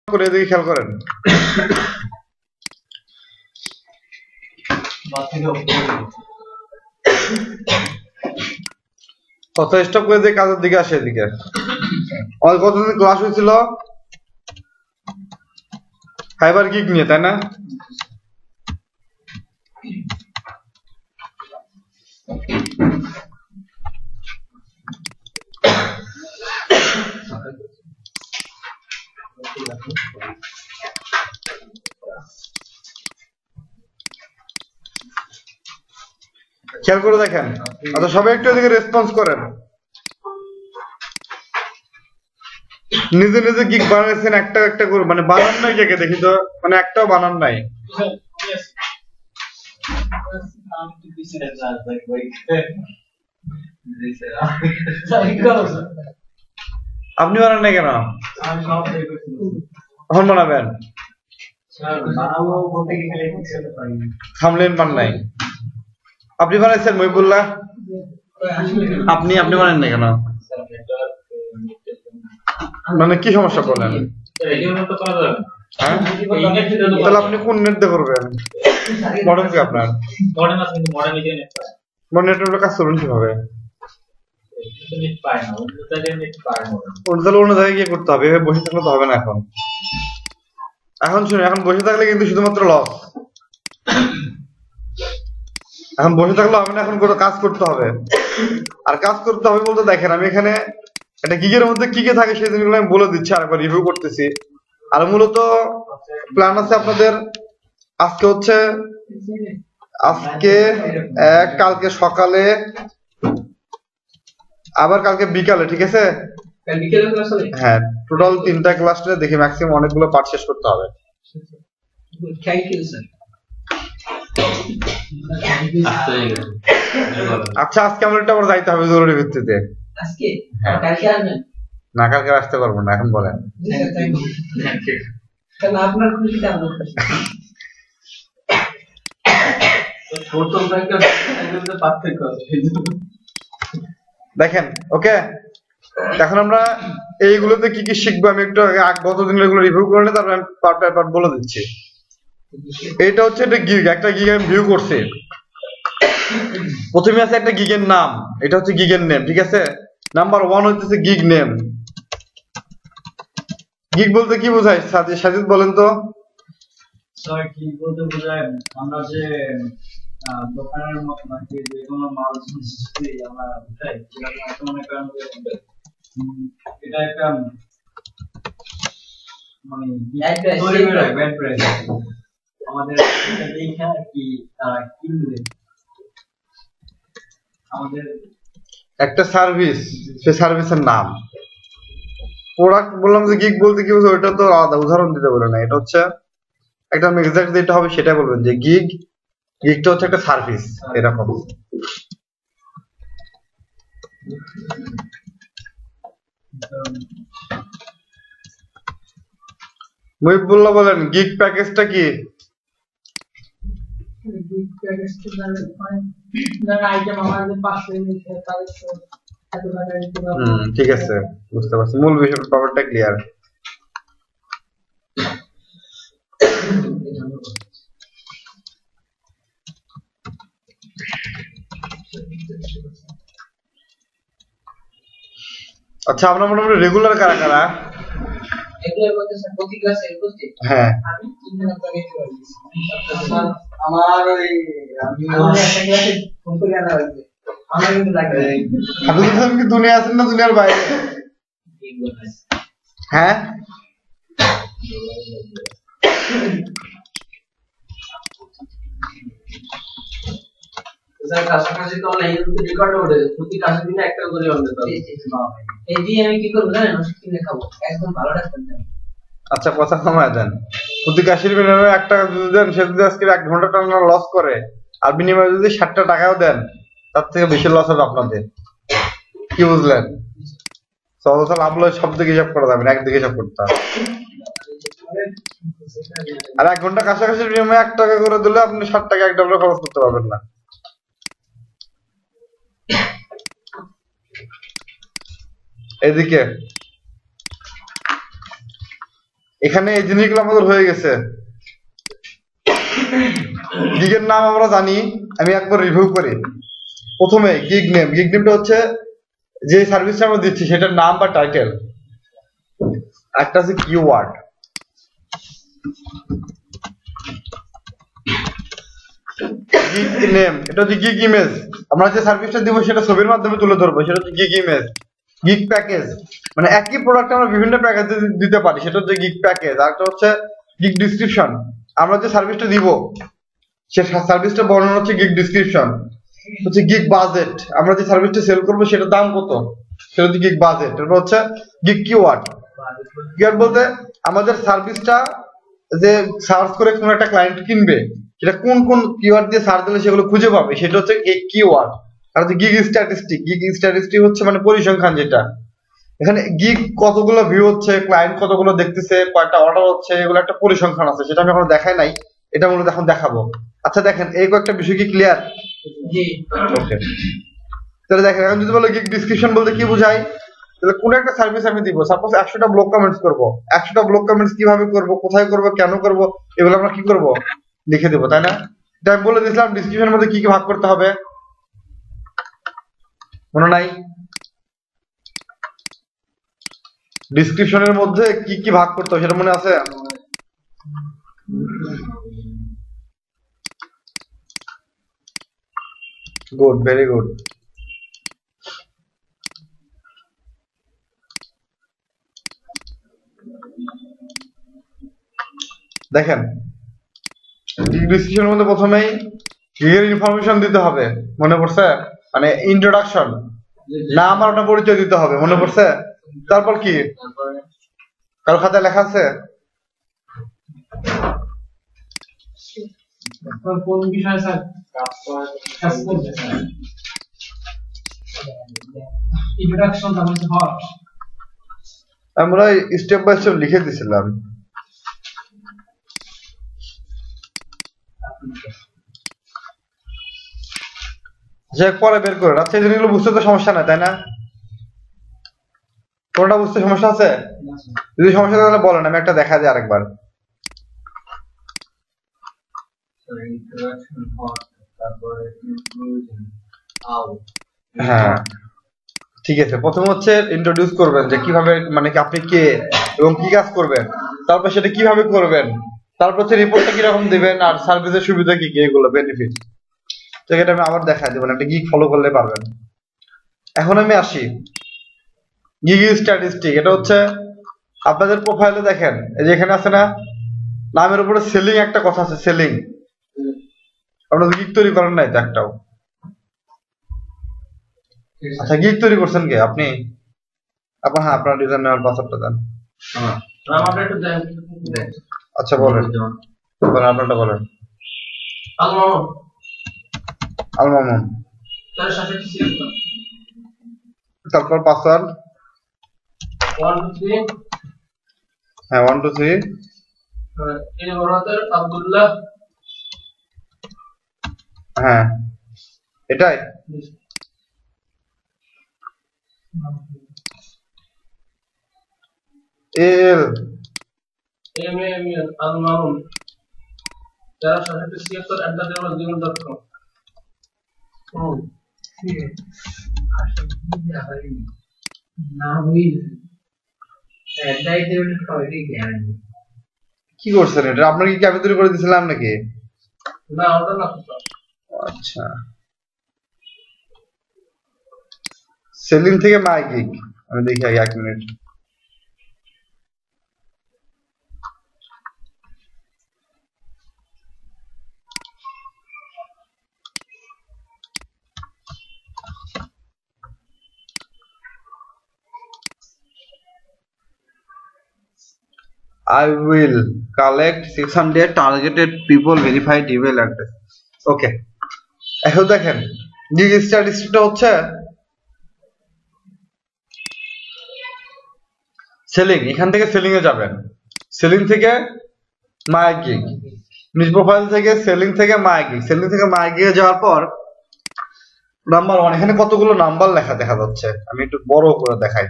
করে এদিকে খেয়াল করেন। কথা স্টপ করে দিয়ে কাজের দিকে আসে। এদিকে আমাদের কতদিন ক্লাস হয়েছিল ফাইবার গিগ নিয়ে, তাই না? খেয়াল করে দেখেন। আচ্ছা সবাই একটু এদিকে রেসপন্স করেন। নিজে নিজে গিগ বানাইছেন একটা একটা করে, মানে বানান নাই কে দেখি তো, মানে একটাও বানান নাই। আপনি বানান নাই কেন? কখন বানাবেন? থামলেন বান নাই। আপনি বানাইছেন মহিবুল্লাহ? আপনি বানান নাই কেন? মানে কি সমস্যা বলেন? তাহলে আপনি কোন নেট দিয়ে করবেন? মডেল কি আপনার? মডেল নেটওয়ার্কে কাজ করবেন কিভাবে? অন্য জায়গায় গিয়ে করতে হবে, এভাবে বসে থাকলে তো হবে না। এখন শুনুন, এখন বসে থাকলে কিন্তু শুধুমাত্র লস। এখন বসে থাকলে হবে না, এখন কোনো কাজ করতে হবে। আর কাজ করতে হবে বলতে দেখেন, আমি এখানে একটা গিগের মধ্যে কি কি থাকে সেই জিনিসগুলো আমি বলে দিচ্ছি, আরেকবার রিভিউ করতেছি। আর মূলত প্ল্যান আছে আপনাদের আজকে কালকে সকালে, আবার কালকে বিকালে, ঠিক আছে? হ্যাঁ, টোটাল 3টা ক্লাস নিয়ে দেখি ম্যাক্সিমাম অনেকগুলো পার্ট শেষ করতে হবে। Thank you sir. আচ্ছা আজকে আমরা একটা আবার যাইতে হবে জরুরি ভিত্তিতে। আজকে কালকে আসবেন না? কালকে আসতে পারবো না, এখন বলেন। কারণ আপনার খুশিতে আমরা খুশি। ছোট ব্যাংকের মধ্যে পার্থক্য আছে। দেখেন ওকে, এখন আমরা এইগুলোতে কি কি শিখবো আমি একটু গত দিন এগুলো রিভিউ করে নিই, তারপর আমি পার্ট বাই পার্ট বলে দিচ্ছি। এটা হচ্ছে একটা গিগ, আমি ভিউ করছি। প্রথমে আছে একটা গিগের নাম, এটা হচ্ছে গিগের নেম, ঠিক আছে? নাম্বার 1 হচ্ছে গিগ নেম। গিগ বলতে কি বোঝায় সাজিদ বলেন তো? স্যার গিগ বলতে বোঝায় আমরা যে দোকানের মতো নাকি যে কোনো মাল জিনিস আমরা উঠাই, যেটা মনে করেন এটা একটা মানে ব্যাড প্রাইস আমাদের এটা দেখে আর কি কিনলে আমাদের একটা সার্ভিস, সেই সার্ভিসের নাম। প্রোডাক্ট বললাম যে গিগ বলতে কি বোঝায়, ওটা তো আলাদা উদাহরণ দিতে বলে না। এটা হচ্ছে একটা এক্সাক্ট যেটা হবে সেটা বলবেন যে গিগটা হচ্ছে একটা সার্ভিস, এরকম। মহিবুল্লাহ বলেন গিগ প্যাকেজটা কি? গিগ প্যাকেজটা মানে আইটেম আমাদের 500 ইউনিট তাহলে এত টাকা দিতে হবে। ঠিক আছে, বুঝতে পারছি, মূল বিষয়টা ব্যাপারটা ক্লিয়ার। আচ্ছা আমরা মোটামুটি রেগুলার কারা কারা? রেগুলার বলতে স্যার প্রতি ক্লাসে উপস্থিত। হ্যাঁ, আমি 3 দিন আগে চলে এসেছি। আমার ওই আমি একটা ক্লাসে ফোন করে আনা হয়েছে। আমার কিন্তু লাগে আপনি কি দুনিয়া আছেন না দুনিয়ার বাইরে? হ্যাঁ, স্যার কাছাকাছি তো অনলাইন রেকর্ড ওঠে, প্রতি কাছে দিনে একটা করে অনলাইন পাবে। এই দিয়ে আমি কি করব জানেন? ওষুধ কিনে খাবো, একদম ভালো ডাক্তার দেন। আচ্ছা কথা কমায় দেন। প্রতি 80 মিনিটে 1 টাকা যদি দেন, সে যদি আজকে 1 ঘন্টা টানা লস করে, আর বিনিময়ে যদি 60 টাকাও দেন, তার থেকে বেশি লস হবে আপনাদের। কি বুঝলেন? সহজে লাভ লস সব দিকে হিসাব করা যাবে না, একদিকে হিসাব করতে হবে। আর 1 ঘন্টা কাছাকাছি বিনিময়ে 1 টাকা করে দিলে আপনি 60 টাকা $1 খরচ করতে পারবেন না। এদিকে এখানে এই জিনিসগুলো আমাদের হয়ে গেছে। গিগের নাম আমরা জানি, আমি একবার রিভিউ করি। প্রথমে গিগ নেমটা হচ্ছে যে সার্ভিসটা আমরা দিচ্ছি সেটার নাম বা টাইটেল। একটা আছে কিওয়ার্ড, গিগ নেম এটা হচ্ছে গিগ ইমেজ, আমরা যে সার্ভিসটা দিব সেটা ছবির মাধ্যমে তুলে ধরবো, সেটা হচ্ছে গিগ ইমেজ। গিগ প্যাকেজ মানে একই প্রোডাক্ট আমরা বিভিন্ন প্যাকেজে দিতে পারি, সেটা হচ্ছে গিগ প্যাকেজ। আর একটা হচ্ছে গিগ ডিসক্রিপশন, আমরা যে সার্ভিসটা দিব সে সার্ভিসটা বর্ণনা হচ্ছে গিগ ডিসক্রিপশন। হচ্ছে গিগ বাজেট, আমরা যে সার্ভিসটা সেল করবো সেটার দাম কত, সেটা হচ্ছে গিগ বাজেট। এরপর হচ্ছে গিগ কিওয়ার্ড। কিওয়ার্ড বলতে আমাদের সার্ভিসটা যে সার্চ করে কোন একটা ক্লায়েন্ট কিনবে সেটা কোন কোন কিওয়ার্ড দিয়ে সার্চ দিলে সেগুলো খুঁজে পাবে, সেটা হচ্ছে কিওয়ার্ড। আর হচ্ছে গিগ স্ট্যাটিস্টিক হচ্ছে মানে পরিসংখ্যান, যেটা এখানে গিগ কতগুলো ভিউ হচ্ছে, ক্লায়েন্ট কতগুলো দেখতেছে, কয়টা অর্ডার হচ্ছে, এগুলো একটা পরিসংখ্যান আছে, সেটা আমি এখনো দেখাই নাই, এটা মূলত এখন দেখাবো। আচ্ছা দেখেন এই কয়েকটা বিষয় কি ক্লিয়ার? জি ওকে, তাহলে দেখেন এখন যদি বলো গিগ ডিসক্রিপশন বলতে কি বোঝায়, তাহলে কোন একটা সার্ভিস আমি দিব, সাপোজ 100টা ব্লগ কমেন্টস করব, 100টা ব্লগ কমেন্টস কিভাবে করব, কোথায় করব, কেন করব, এগুলো আমরা কি করব লিখে দেবো, তাই না? এটা আমি বলে দিয়েছিলাম ডিসক্রিপশনের মধ্যে কি কি ভাগ করতে হবে, মনে নাই? ডিসক্রিপশনের মধ্যে কি কি ভাগ করতে হবে সেটা মনে আছে? Good, very good. দেখেন ডিসক্রিপশনের মধ্যে প্রথমেই গিগের ইনফরমেশন দিতে হবে, মনে পড়ছে? মানে ইন্ট্রোডাকশন, নাম আর ওটা পরিচয় দিতে হবে, মনে পড়ছে? তারপর কি কারো খাতায় লেখা আছে? কোন বিষয় স্যার কাজ করবে স্যার? ইন্ট্রোডাকশন তারপরে হট। আমরা স্টেপ বাই স্টেপ লিখে দিছিলাম। যে পরে বের করে, আচ্ছা এই জিনিসগুলো বুঝতে তো সমস্যা নাই, তাই না? কোনটা বুঝতে সমস্যা আছে? যদি সমস্যা থাকে তাহলে বলেন, আমি একটা দেখা দিই আরেকবার। হ্যাঁ ঠিক আছে, প্রথম হচ্ছে ইন্ট্রোডিউস করবেন যে কিভাবে, মানে কি আপনি কে এবং কি কাজ করবেন, তারপর সেটা কিভাবে করবেন, তারপর হচ্ছে রিপোর্টটা কিরকম দিবেন, আর সার্ভিসের সুবিধা কি কি, এগুলো বেনিফিট। তো এটা আমি আবার দেখাই দেবেন, একটা গিগ ফলো করলে পারবেন। এখন আমি আসি গিগ স্ট্যাটিস্টিক। এটা হচ্ছে আপনাদের প্রোফাইলে দেখেন এই যে এখানে আছে না, নামের উপরে সেলিং একটা কথা আছে, সেলিং। আপনারা গিগ তৈরি করেন নাই তো একটাও? আচ্ছা গিগ তৈরি করছেন কে আপনি? আপনার, হ্যাঁ আপনার ডিজাইন নেওয়ার পাসওয়ার্ডটা দেন। আমাদের একটু দেন। আচ্ছা বলেন, বলেন আপনারটা বলেন। আল মামুন, তার সাথে কি সিলেক্ট করুন। তারপর পাসওয়ার্ড 1 2 3 হ্যাঁ 1 2 3 এই বড়দের আব্দুল্লাহ। হ্যাঁ এটাই। L M M Al Mamun যারা সাথে সিলেক্টর @gmail.com। কি করছেন এটা? আপনার কি ক্যাপে তৈরি করে দিয়েছিলাম নাকি? না ওটা না। আচ্ছা সেলিং থেকে মাই গিগ, আমি দেখি আগে 1 minute. I will collect 600 targeted people verified email address. ওকে, এখন দেখেন গিগ স্ট্যাটিস্টিকটা হচ্ছে সেলিং। এখান থেকে সেলিং এ যাবেন, সেলিং থেকে মাই গিগ, নিজ প্রোফাইল থেকে সেলিং থেকে মাই গিগ, সেলিং থেকে মাই গিগে যাওয়ার পর নাম্বার 1 এখানে কতগুলো নাম্বার লেখা দেখা যাচ্ছে, আমি একটু বড় করে দেখাই।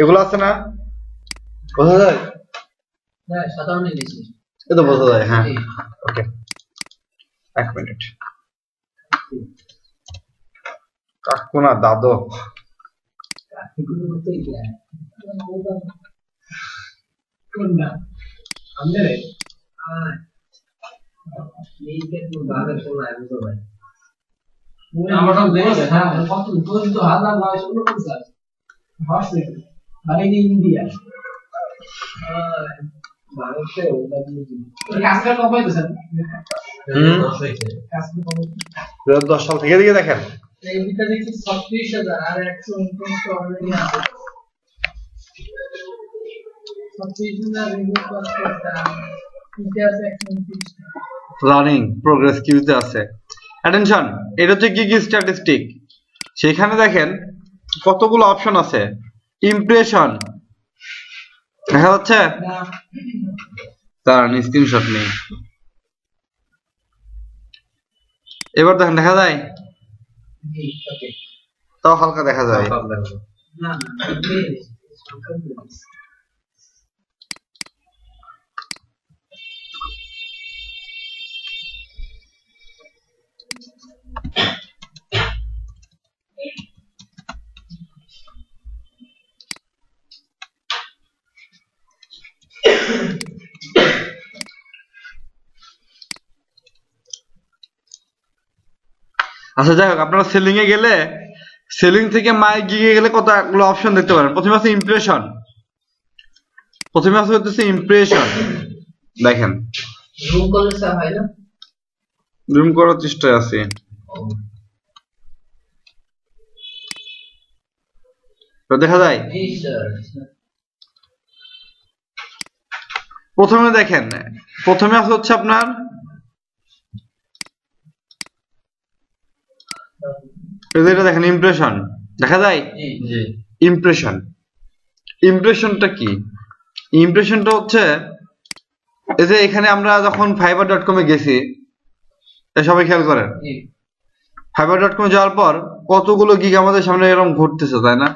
এগুলো আছে না, বোঝা যায়? হ্যাঁ 57 নিয়েছি। এটা বোঝা যায়, হ্যাঁ। ওকে, 1 মিনিট। কাকু না দাদু? এগুলো করতে গিয়ে কোনটা আমাদের এই যে বাজার চলে আসবে তো ভাই আমরা তো দেখি হ্যাঁ কত তো হাজার নয় শুরু করছে হাসছে মানে ইন্ডিয়া ভারতে ওটা দিয়ে কাজটা কম পাইতেছেন। 2010 সাল থেকে দিকে দেখেন, এই ভিতরে দেখছি 36,000 আর 129 অলরেডি আছে। 36,000 রিভিউ করতে ইতিহাস 129 রানিং প্রোগ্রেস কিউতে আছে। অ্যাটেনশন, এটা হচ্ছে কি স্ট্যাটিস্টিক। সেখানে দেখেন কতগুলো অপশন আছে। ইমপ্রেশন দেখা যাচ্ছে, না তার স্ক্রিনশট নেই। এবার দেখেন দেখা যায়, জি ওকে তাও হালকা দেখা যায়। না না প্লিজ সংখ্যা প্লিজ আচ্ছা যাই হোক, আপনারা সেলিং এ গেলে, সেলিং থেকে মাই গিগে গেলে কতগুলো অপশন দেখতে পারেন। প্রথমে আছে ইমপ্রেশন, প্রথমে আছে হচ্ছে ইমপ্রেশন। দেখেন রুম কলেজ স্যার হয় না জুম করার চেষ্টায় আছি। তো দেখা যায় জি স্যার প্রথমে দেখেন, প্রথমে আছে হচ্ছে আপনার এটা দেখেন ইমপ্রেশন, দেখা যায় জি ইমপ্রেশন। ইমপ্রেশনটা কি? ইমপ্রেশনটা হচ্ছে এই যে এখানে আমরা যখন fiverr.com এ গেছি, সবাই খেয়াল করেন, জি fiverr.com এ যাওয়ার পর কতগুলো গিগ আমাদের সামনে এরকম ঘুরতেছে, তাই না?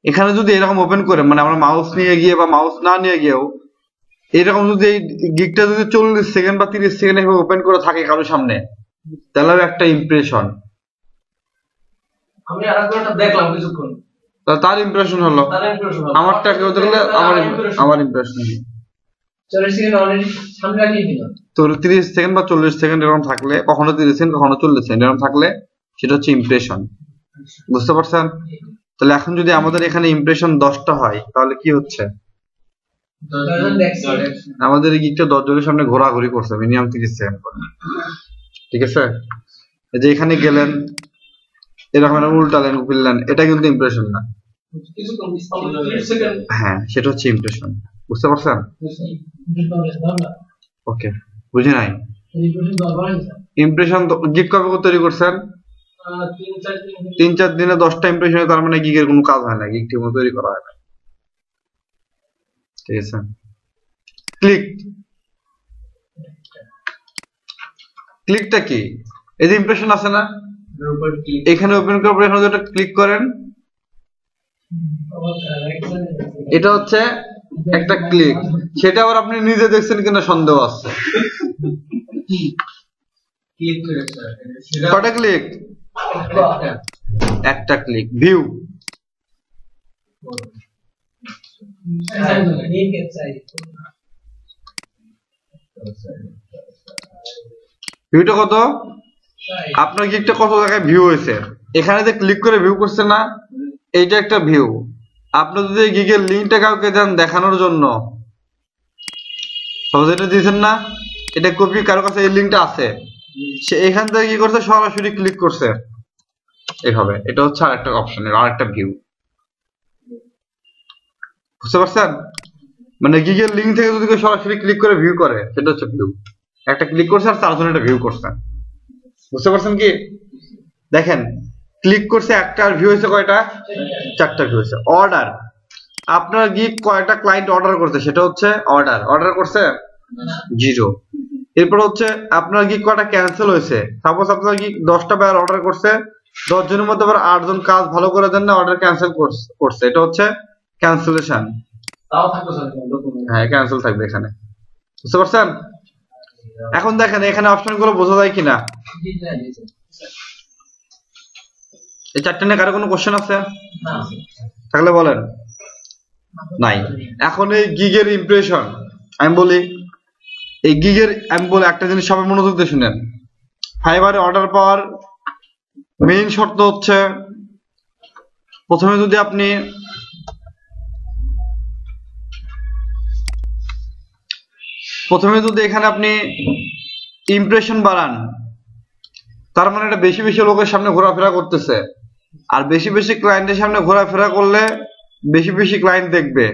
এখানে যদি এরকম ওপেন করে, মানে আমরা মাউস নিয়ে গিয়ে বা মাউস না নিয়ে গিয়েও এরকম যদি এই গিগটা যদি 40 সেকেন্ড বা 30 সেকেন্ড এভাবে ওপেন করে থাকে কারো সামনে, তাহলে একটা ইমপ্রেশন। আমি আরেকটা দেখলাম কিছুক্ষণ তার ইমপ্রেশন হলো। তার ইমপ্রেশন আমারটা কেউ দেখলে আমার ইমপ্রেশন। 40 সেকেন্ড অলরেডি সামনে রাখিয়ে দিলাম। তো 30 সেকেন্ড বা 40 সেকেন্ড এরকম থাকলে, কখনো 30 সেকেন্ড কখনো 40 সেকেন্ড এরকম থাকলে সেটা হচ্ছে ইমপ্রেশন। বুঝতে পারছেন? তাহলে এখন যদি আমাদের এখানে ইমপ্রেশন 10টা হয় তাহলে কি হচ্ছে? আমাদের এই গিকটা 10 জনের সামনে ঘোরাঘুরি করছে মিনিমাম 30 সেকেন্ড করে। ঠিক আছে? এই যে এখানে গেলেন, এরকম উল্টালেন ফিরলেন, এটা কিন্তু ইমপ্রেশন না। কিছুক্ষণ 30 সেকেন্ড হ্যাঁ, সেটা হচ্ছে ইমপ্রেশন। বুঝতে পারছেন? ওকে, বুঝি নাই। ইমপ্রেশন গিগ কবে তৈরি করছেন? 3-4 দিনে 10টা ইমপ্রেশনে, তার মানে গিগের কোনো কাজ হয় না, গিগ ঠিক মতো তৈরি করা হয় না। ঠিক আছে? ক্লিক, ক্লিকটা কি? এই যে ইমপ্রেশন আছে না, এখানে ওপেন করার পর এখানে যেটা ক্লিক করেন, এটা হচ্ছে একটা ক্লিক। সেটা আবার আপনি নিজে দেখছেন কিনা সন্দেহ আছে। কটা ক্লিক? একটা ক্লিক। ভিউ, ভিউটা কত? আপনার গিগটা কত জায়গায় ভিউ হয়েছে, এখানে যে ক্লিক করে ভিউ করছে না, এইটা একটা ভিউ। আপনি যদি গিগের লিঙ্কটা কাউকে দেন দেখানোর জন্য, সহজে এটা দিয়েছেন না, এটা কপি, কারো কাছে এই লিঙ্কটা আছে, সে এখান থেকে কি করছে, সরাসরি ক্লিক করছে এভাবে। এটা হচ্ছে আরেকটা অপশন, আরেকটা ভিউ। বুঝতে পারছেন? মানে গিগের লিঙ্ক থেকে যদি কেউ সরাসরি ক্লিক করে ভিউ করে, সেটা হচ্ছে ভিউ। একটা ক্লিক করছে আর 4 জন এটা ভিউ করছে। বুঝতে পারছেন কি? দেখেন ক্লিক করছে একটা, আর ভিউ হয়েছে কয়টা? 4টা ভিউ হয়েছে। অর্ডার, আপনার গিগ কয়টা ক্লায়েন্ট অর্ডার করছে সেটা হচ্ছে অর্ডার। অর্ডার করছে 0। এরপর হচ্ছে আপনার গিগ কয়টা ক্যান্সেল হয়েছে। সাপোজ আপনার গিগ 10টা বার অর্ডার করছে, 10 জনের মধ্যে আবার 8 জন কাজ ভালো করে দেন না, অর্ডার ক্যান্সেল করছে, এটা হচ্ছে ক্যান্সেলেশন। তাও থাকতো স্যার হ্যাঁ ক্যান্সেল থাকবে এখানে, বুঝতে পারছেন? এখন দেখেন এখানে অপশনগুলো বোঝা যায় কিনা। জি জি জি এই চারটে নিয়ে কারো কোনো কোশ্চেন আছে? না থাকলে বলেন। নাই। এখন এই গিগের ইমপ্রেশন আমি বলি, এই গিগের আমি বলি একটা জিনিস সবাই মনোযোগ দিয়ে শুনেন। ফাইবারে অর্ডার পাওয়ার মেইন শর্ত হচ্ছে প্রথমে যদি এখানে আপনি ইমপ্রেশন বাড়ান, তার মানে এটা বেশি বেশি লোকের সামনে ঘোরাফেরা করতেছে, আর বেশি বেশি ক্লায়েন্টের সামনে ঘোরাফেরা করলে বেশি বেশি ক্লায়েন্ট দেখবে,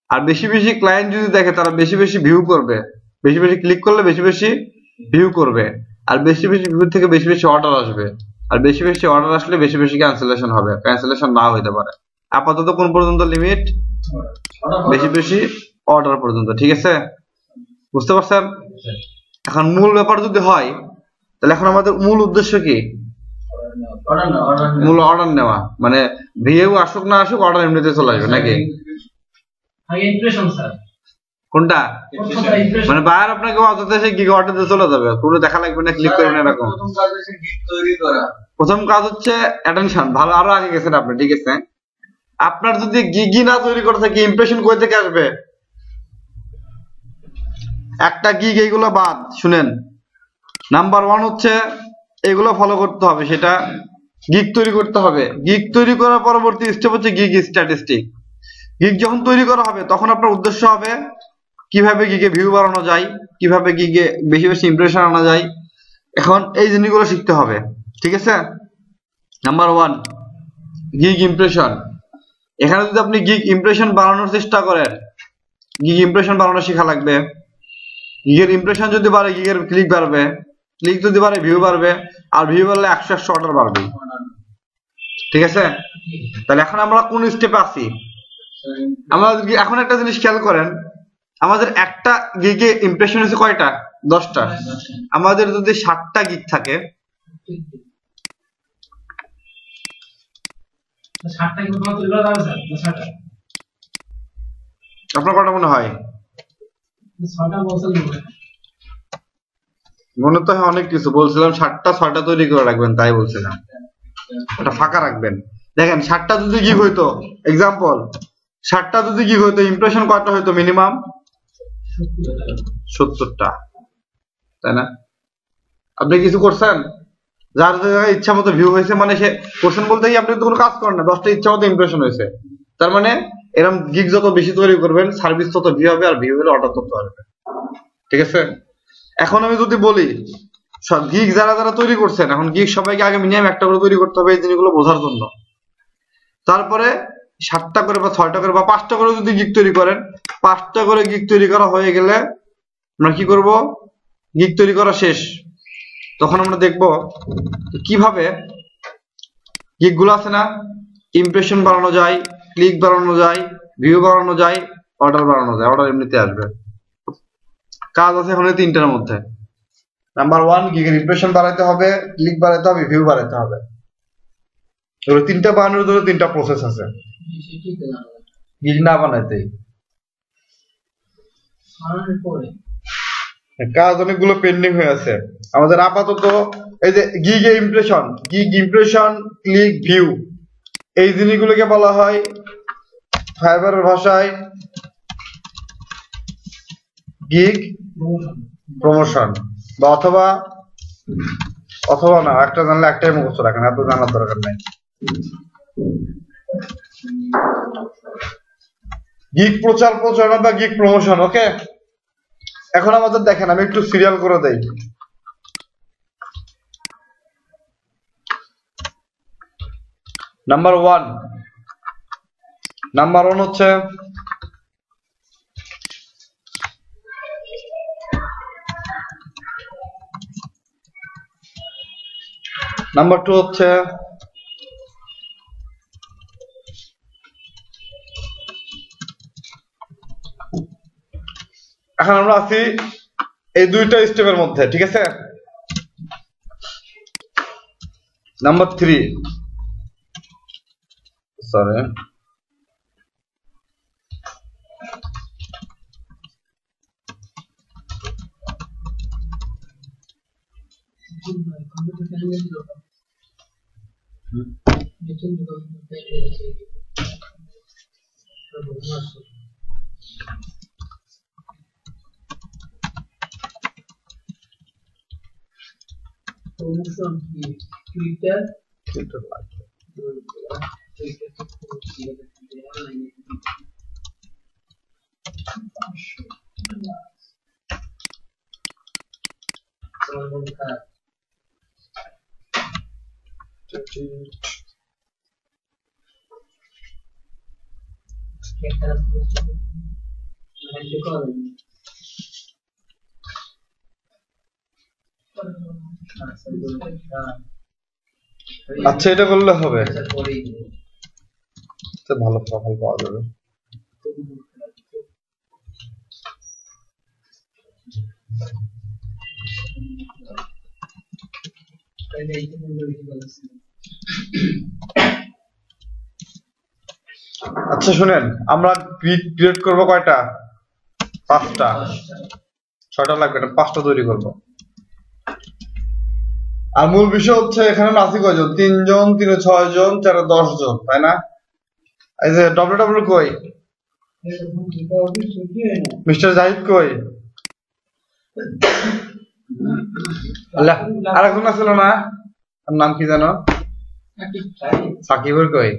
আর বেশি বেশি ক্লায়েন্ট যদি দেখে তারা বেশি বেশি ভিউ করবে, বেশি বেশি ক্লিক করলে বেশি বেশি ভিউ করবে, আর বেশি বেশি ভিউ থেকে বেশি বেশি অর্ডার আসবে, আর বেশি বেশি অর্ডার আসলে বেশি বেশি ক্যান্সেলেশন হবে, ক্যান্সেলেশন না হইতে পারে। আপাতত কোন পর্যন্ত লিমিট? বেশি বেশি অর্ডার পর্যন্ত, ঠিক আছে? বুঝতে পারছেন? এখন মূল ব্যাপার যদি হয় তাহলে এখন আমাদের মূল উদ্দেশ্য কি? মূল অর্ডার নেওয়া, মানে ভিউ আসুক না আসুক অর্ডার এমনিতে চলে আসবে নাকি? আগে ইমপ্রেশন স্যার কোনটা? মানে বায়ার আপনাকে অযথা সে গিগ অর্ডার দিয়ে চলে যাবে, পুরো দেখা লাগবে না, ক্লিক করবেন এরকম। প্রথম কাজ হচ্ছে অ্যাটেনশন। ভালো, আরো আগে গেছেন আপনি, ঠিক আছে? আপনার যদি গিগই না তৈরি করে থাকে ইমপ্রেশন কই থেকে আসবে? একটা গিগ এইগুলো বাদ শুনেন। নাম্বার 1 হচ্ছে এগুলো ফলো করতে হবে, সেটা গিগ তৈরি করতে হবে। গিগ তৈরি করার পরবর্তী স্টেপ হচ্ছে গিগ স্ট্যাটিস্টিক। গিগ যখন তৈরি করা হবে তখন আপনার উদ্দেশ্য হবে কিভাবে গিগে ভিউ বাড়ানো যায়, কিভাবে গিগে বেশি বেশি ইমপ্রেশন আনা যায়। এখন এই জিনিসগুলো শিখতে হবে, ঠিক আছে? Number 1 gig impression. এখানে যদি আপনি গিগ ইমপ্রেশন বাড়ানোর চেষ্টা করেন, গিগ ইমপ্রেশন বাড়ানো শেখা লাগবে। গিগের ইমপ্রেশন যদি বাড়ে গিগের ক্লিক বাড়বে, ক্লিক যদি বাড়ে ভিউ বাড়বে, আর ভিউ বাড়লে 100 অর্ডার বাড়বে, ঠিক আছে? তাহলে এখন আমরা কোন স্টেপে আছি? আমাদের এখন একটা জিনিস খেয়াল করেন, আমাদের একটা গিগে ইমপ্রেশন হচ্ছে কয়টা? 10টা। আমাদের যদি 60টা গিগ থাকে, 60টা কি তোমার তৈরি করা যাবে স্যার? 60টা আপনার কটা মনে হয়? 6টা বছর লাগবে। মনে তো হয় অনেক কিছু বলছিলাম, 6টা তৈরি করে রাখবেন, তাই বলছিলাম ওটা ফাঁকা রাখবেন। দেখেন 60টা যদি গিগ হইতো, এক্সাম্পল 60টা যদি গিগ হইতো, ইমপ্রেশন কয়টা হইতো? মিনিমাম 70টা, তাই না? আপনি কিছু করছেন, যার জায়গায় ইচ্ছা মতো ভিউ হয়েছে, মানে সে করছেন বলতে কি আপনি তো কোনো কাজ করেন না, 10টা ইচ্ছা মতো ইমপ্রেশন হয়েছে। তার মানে এরকম গিগ যত বেশি তৈরি করবেন সার্ভিস তত ভিউ হবে, আর ভিউ হলে অর্ডার তত আসবে, ঠিক আছে? এখন আমি যদি বলি সব গিগ যারা যারা তৈরি করছেন, এখন গিগ সবাইকে আগে মিনিমাম একটা করে তৈরি করতে হবে এই জিনিসগুলো বোঝার জন্য। তারপরে 7টা করে বা 6টা করে বা 5টা করে যদি গিগ তৈরি করেন, 5টা করে গিগ তৈরি করা হয়ে গেলে আমরা কি করব? গিগ তৈরি করা শেষ, তখন আমরা দেখব কিভাবে গিগ গুলো আছে না, ইমপ্রেশন বাড়ানো যায়, ক্লিক বাড়ানো যায়, ভিউ বাড়ানো যায়, অর্ডার বাড়ানো যায়। অর্ডার এমনিতে আসবে। কাজ আছে এখন এই 3টার মধ্যে। নাম্বার 1 গিগের ইমপ্রেশন বাড়াইতে হবে, ক্লিক বাড়াইতে হবে, ভিউ বাড়াইতে হবে। এগুলো 3টা বানানোর জন্য 3টা প্রসেস আছে, গিগ না বানাইতেই। কাজ অনেকগুলো পেন্ডিং হয়ে আছে আমাদের। আপাতত এই যে গিগ ইমপ্রেশন, ক্লিক, ভিউ, এই জিনিসগুলোকে বলা হয় ফাইবারের ভাষায় গিগ প্রমোশন, বা অথবা না, একটা জানলে একটাই মুখস্থ রাখেন, এত জানার দরকার নাই। গিগ প্রচারণা বা গিগ প্রমোশন, ওকে? এখন আমাদের দেখেন, আমি একটু সিরিয়াল করে দেই। নাম্বার 1 হচ্ছে নাম্বার 2 হচ্ছে এখন আমরা আছি এই 2টা স্টেপের মধ্যে, ঠিক আছে? Number 3, sorry, Twitter. আচ্ছা এটা করলে হবে, ভালো ফলাফল পাওয়া যাবে। আচ্ছা শুনেন, আমরা ক্রিয়েট করব কয়টা? 5টা। 6টা লাগবে না, 5টা তৈরি করব। আর মূল বিষয় হচ্ছে এখানে আছি কয়জন? 3 জন, 3 6 জন, 4 10 জন, তাই না? এই যে ডব্লিউ কই? মিস্টার জাহিদ কই? আরেকজন ছিল না, নাম কি জানো? সাকিবের কই?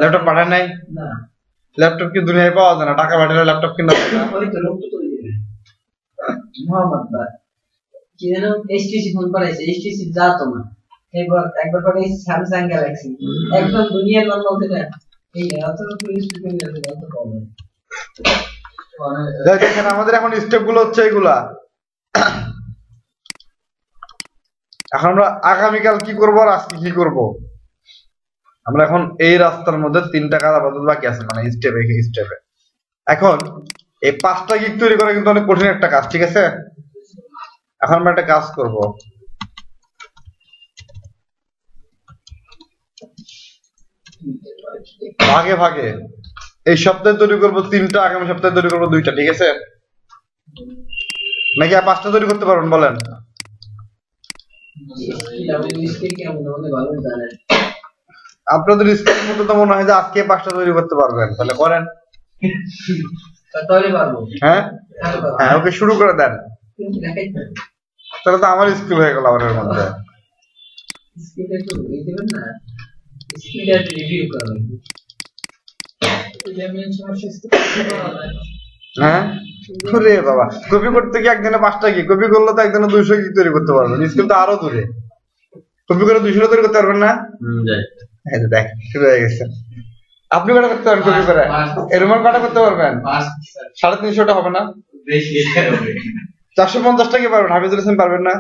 ল্যাপটপ পাঠায় নাই? ল্যাপটপ কি দুনিয়ায় পাওয়া যায় না? টাকা পাঠালে ল্যাপটপ কিনা যায় না? কি যেন HTC ফোন পাঠাইছে, HTC যাতো না। একবার পাঠাইছে স্যামসাং গ্যালাক্সি, একদম দুনিয়ার নাম বলতে না। এই এত পুলিশ করে নিয়ে এত প্রবলেম। দেখেন আমাদের এখন স্টেপ গুলো হচ্ছে এগুলা। এখন আমরা আগামীকাল কি করব আর আজকে কি করব, আমরা এখন এই রাস্তার মধ্যে 3টা কাজ আপাতত বাকি আছে, মানে স্টেপে। এখন এই 5টা গিগ তৈরি করা কিন্তু অনেক কঠিন একটা কাজ, ঠিক আছে? এখন আমরা একটা কাজ করব, ভাগে ভাগে। এই সপ্তাহে তৈরি করব 3টা, আগামী সপ্তাহে তৈরি করব 2টা, ঠিক আছে? নাকি আর 5টা তৈরি করতে পারবেন বলেন? আপনাদের স্কিল মতো তো মনে হয় যে আজকে 5টা তৈরি করতে পারবেন, তাহলে করেন। হ্যাঁ হ্যাঁ, ওকে শুরু করে দেন। তাহলে তো আমার স্কিল হয়ে গেল আমার মধ্যে। হ্যাঁ রে বাবা, কপি করতে কি একদিনে 5টা কি কপি করলে তো একদিনে 200 কি তৈরি করতে পারবেন। স্কিল তো আরো দূরে, কপি করে 200 তৈরি করতে পারবেন না? দেখ শুরু হয়ে গেছে। আপনি কটা করতে পারবেন কপি করে? এরকম কটা করতে পারবেন? 350টা হবে না? 450টা কি পারবেন? হাফিজুল হাসান পারবেন না?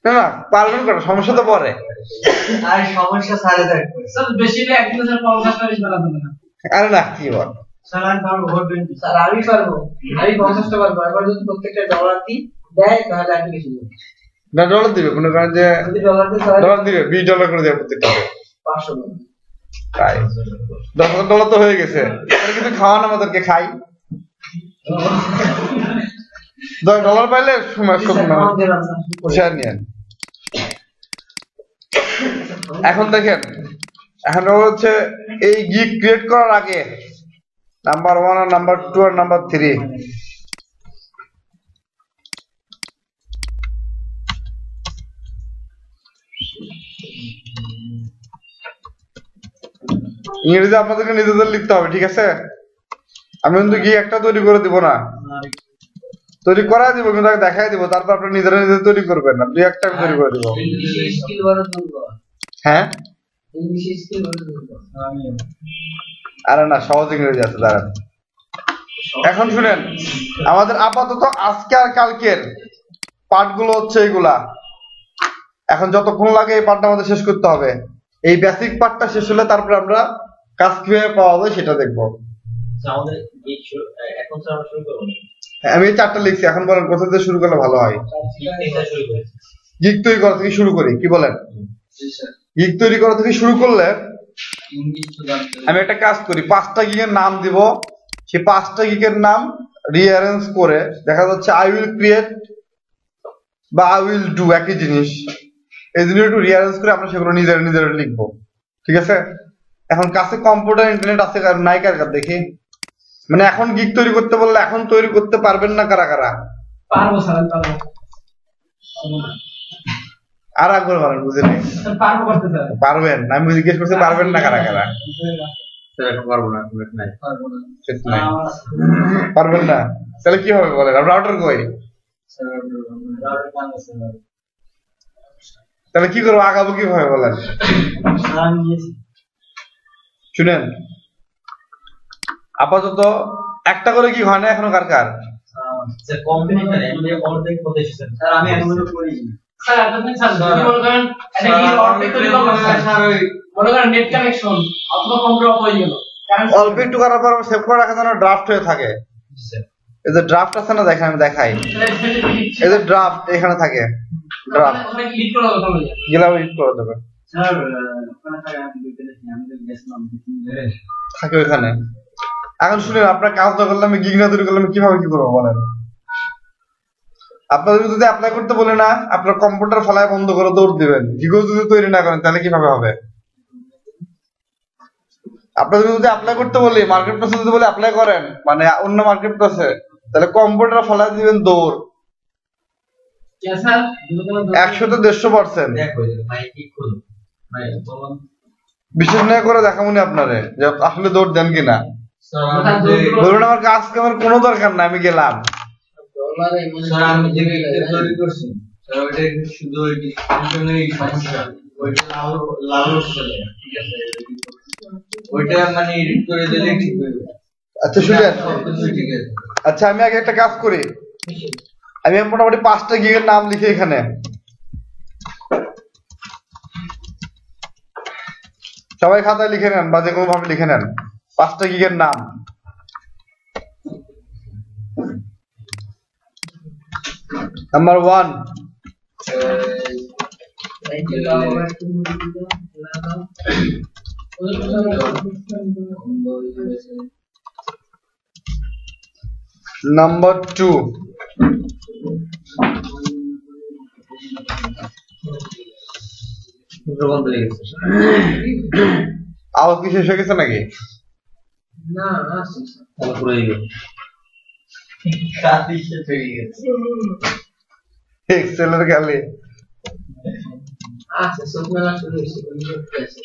না না পারবেন কটা, সমস্যা তো পরে। আরে না কি বল, আমি পারবো, আমি 50টা পারবো। এবার যদি প্রত্যেকটা ডলার দেয় তাহলে আমি বেশি দেবো। না ডলার দিবে, কোনো কারণে যে ডলার দিবে, $20 করে দেবে প্রত্যেকটা। 500 তাই $10,000 তো হয়ে গেছে। কিন্তু খাওয়ান আমাদেরকে, খাই। $10 পাইলে শেয়ার নিয়েন। এখন দেখেন, এখন হচ্ছে এই গিগ ক্রিয়েট করার আগে নাম্বার 1 আর নাম্বার 2 আর নাম্বার 3 ইংরেজি আপনাদেরকে নিজেদের লিখতে হবে, ঠিক আছে? আমি কিন্তু গিগ একটা তৈরি করে দিব না, তৈরি করা দিব কিন্তু দেখাই দিব, তারপর আপনারা নিজেরা নিজে তৈরি করবেন না, 2-1টা আমি তৈরি করে দিব। হ্যাঁ আরে না, সহজ ইংরেজি আছে, দাঁড়ান। এখন শুনেন, আমাদের আপাতত আজকে আর কালকের পার্ট গুলো হচ্ছে এইগুলা। এখন যতক্ষণ লাগে এই পার্টটা আমাদের শেষ করতে হবে। এই বেসিক পার্টটা শেষ হলে তারপরে আমরা কাজ কিভাবে পাওয়া যায় সেটা দেখবো। আমি এই 4টা লিখছি, এখন বলেন কোথা থেকে শুরু করলে ভালো হয়? গিগ তৈরি করা থেকে শুরু করি, কি বলেন? গিগ তৈরি করা থেকে শুরু করলে আমি একটা কাজ করি, 5টা গিগের নাম দিব, সেই 5টা গিগের নাম রিঅ্যারেঞ্জ করে দেখা যাচ্ছে আই উইল ক্রিয়েট বা আই উইল ডু একই জিনিস, এই জিনিস একটু রিঅ্যারেঞ্জ করে আমরা সেগুলো নিজেরা লিখবো। ঠিক আছে, এখন কাছে কম্পিউটার ইন্টারনেট আছে কার নাই কার দেখি, মানে এখন গিগ তৈরি করতে বললে এখন তৈরি করতে পারবেন না কারা কারা? পারবো স্যার, পারবো। আর একবার বলেন, বুঝিনি। পারবো করতে স্যার। পারবেন? আমি জিজ্ঞেস করছি পারবেন না কারা কারা? স্যার এখন পারবো না, নেট নাই। পারবো না। সেট নাই। পারবেন না? তাহলে কি হবে বলেন? আর রাউটার কই? তাহলে কি করবো, আগাবো কিভাবে বলেন? শুনেন, আপাতত একটা করে কি হয় না এখনো কার কার? স্যার কম্পিউটার এমনি অর্ধেক হতে এসেছে স্যার, আমি এখনো করি। স্যার আপনি স্যার যদি মনে করেন এটা কি অর্ধেক তৈরি করবেন স্যার, মনে করেন নেট কানেকশন অথবা কম্পিউটার হয়ে গেল, অল্প একটু করার পর সেভ করে রাখা যেন ড্রাফট হয়ে থাকে। এই যে ড্রাফট আছে না, দেখেন আমি দেখাই, এই যে ড্রাফট এখানে থাকে, ড্রাফট ওটা কি লিড করা কথা বলে গেলাম এডিট করে দেবে, স্যার ওখানে থাকে, আমি দেখতে দেখি, আমি তো গেছিলাম থাকে ওইখানে। এখন শুনেন, আপনার কাজ তো করলাম, গিগ না তৈরি করলাম, কিভাবে কি করবো বলেন? আপনাদের যদি অ্যাপ্লাই করতে বলে না, আপনার কম্পিউটার ফেলায় বন্ধ করে দৌড় দিবেন। গিগও যদি তৈরি না করেন তাহলে কিভাবে হবে? আপনাদের যদি অ্যাপ্লাই করতে বলি, মার্কেট প্লেসে যদি বলে অ্যাপ্লাই করেন, মানে অন্য মার্কেট প্লেসে, তাহলে কম্পিউটার ফেলায় দিবেন দৌড়। স্যার 100-150%। দেখো মাইক কি খুলো, ভাই বলুন। বিশেষ না করে দেখামুনি আপনারে যে আসলে দৌড় দেন কিনা। স্যার আমি ধরুন আমার কাজ কামের কোনো দরকার না, আমি গেলাম, ডলারে মনে স্যার আমি যে গিগটা তৈরি করছি স্যার, ওইটা শুধু ওই ডিসকানেকশনেরই সমস্যা, ওইটা লাল চলে, ঠিক আছে, ওইটা মানে এডিট করে দিলে ঠিক হয়ে যাবে। আচ্ছা শুনেন, সবকিছু ঠিক আছে। আচ্ছা আমি আগে একটা কাজ করি, আমি মোটামুটি 5টা গিগের নাম লিখি এখানে, সবাই খাতায় লিখে নেন বা যে কোনো ভাবে লিখে নেন 5টা গিগের নাম। নাম্বার 1, নাম্বার 2, বন্ধ হয়ে গেছে। আওয়াজ কি শেষ হয়ে গেছে নাকি? না আসছে তাহলে পুরো হয়ে গেছে, কাটি শেষ হয়ে গেছে। এক্সেলের খালি আচ্ছা সবমেলা শুরু হয়েছে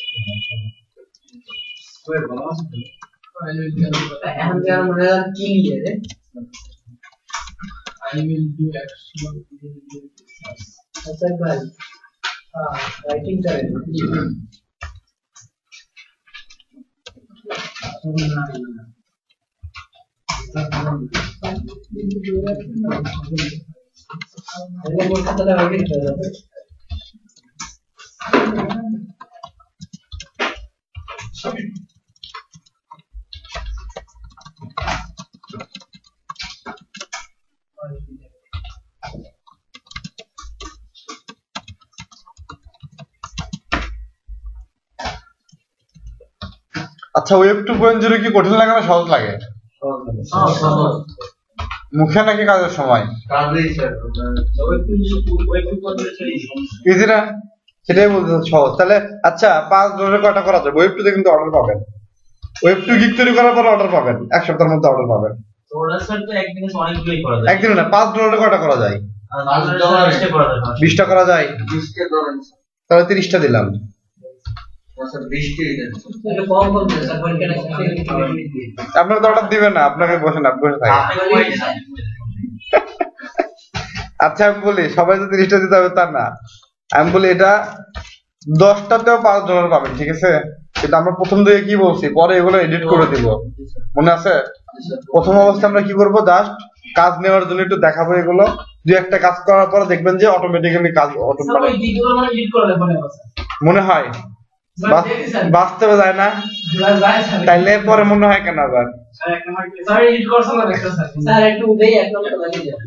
এখন যারা মনে হয় কি নিয়ে রে I will do action আচ্ছা ভাই রাইটিং করেন এটা মোট খাতাটা হয়ে গেছে আচ্ছা, ওয়েব 2.0 কি কঠিন লাগে না সহজ লাগে? মুখে নাকি কাজের সময়? কাজেই স্যার, ইজি না, সেটাই বলতে সহজ। তাহলে আচ্ছা $5 কয়টা করা যায়? ওয়েব 2 তে কিন্তু অর্ডার পাবেন, ওয়েব 2 গিগ তৈরি করার পর অর্ডার পাবেন, 1 সপ্তাহের মধ্যে অর্ডার পাবেন। ওরা স্যার তো একদিনে অনেকগুলোই করা যায়। একদিনে না, $5 কয়টা করা যায়? $20 করা যায়। 20টা করা যায়, 20টা ধরেন তাহলে 30টা দিলাম। স্যার 20টাই দেন। এটা কম কম স্যার পরীক্ষাটা আপনাকে তো অর্ডার দিবেন না, আপনাকে বসে থাকেন। আচ্ছা আমি বলি, সবাই তো 30টা দিতে হবে তা না, আমি বলি এটা 10টাতেও $5 পাবেন, ঠিক আছে? কিন্তু আমরা প্রথম দিকে কি বলছি, পরে এগুলো এডিট করে দিব, মনে আছে? প্রথম অবস্থায় আমরা কি করব, জাস্ট কাজ নেওয়ার জন্য একটু দেখাবো এগুলো, দুই একটা কাজ করার পর দেখবেন যে অটোমেটিক্যালি কাজ ওই দিকগুলো মানে এডিট করে দেব মনে হয়, বাস্তবে যায় না, তাইলে পরে মনে হয় কেন আবার স্যার এডিট করছ না দেখো স্যার একটু দেই এক নম্বর লাগিয়ে দাও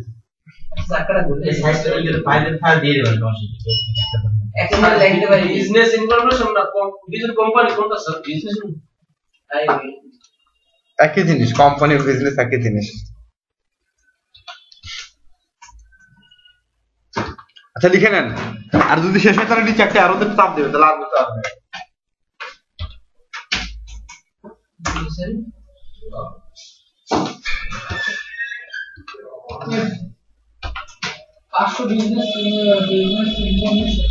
সাকড়া বলে এই সাইজটা এই ফাইলের ফাইল দিয়ে দেবেন তোমাকে। এক নম্বর লাগিয়ে পারি বিজনেস ইনফরমেশন না বিজনেস কোম্পানি কোনটা স্যার বিজনেস একই জিনিস, কোম্পানি বিজনেস একই জিনিস। আচ্ছা লিখে নেন, আর যদি শেষ হয় তাহলে নিচে একটা আরো চাপ দেবে, তাহলে আর বুঝতে পারবে। পাঁচশো বিজনেস ইনফরমেশন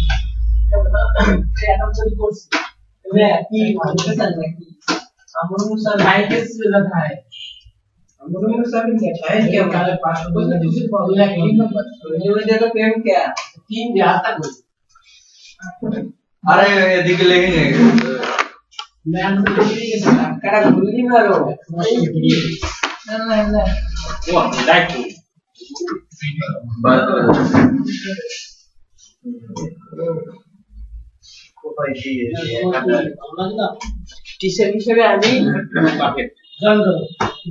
এখন যদি করছি কি বুঝতেছেন নাকি? আমার মুসার লাইকেস লেখা থাকে, আমার মুসার কি है क्या काले 500 को दूसरी बदला है नंबर ये में देखो पेम क्या 3 ब्याज तक हो। अरे এদিকে লেগে নে मैं अंदर के साथ करा गुल्ली मारो ना ना ना वो लाइक बात টিচার হিসেবে আমি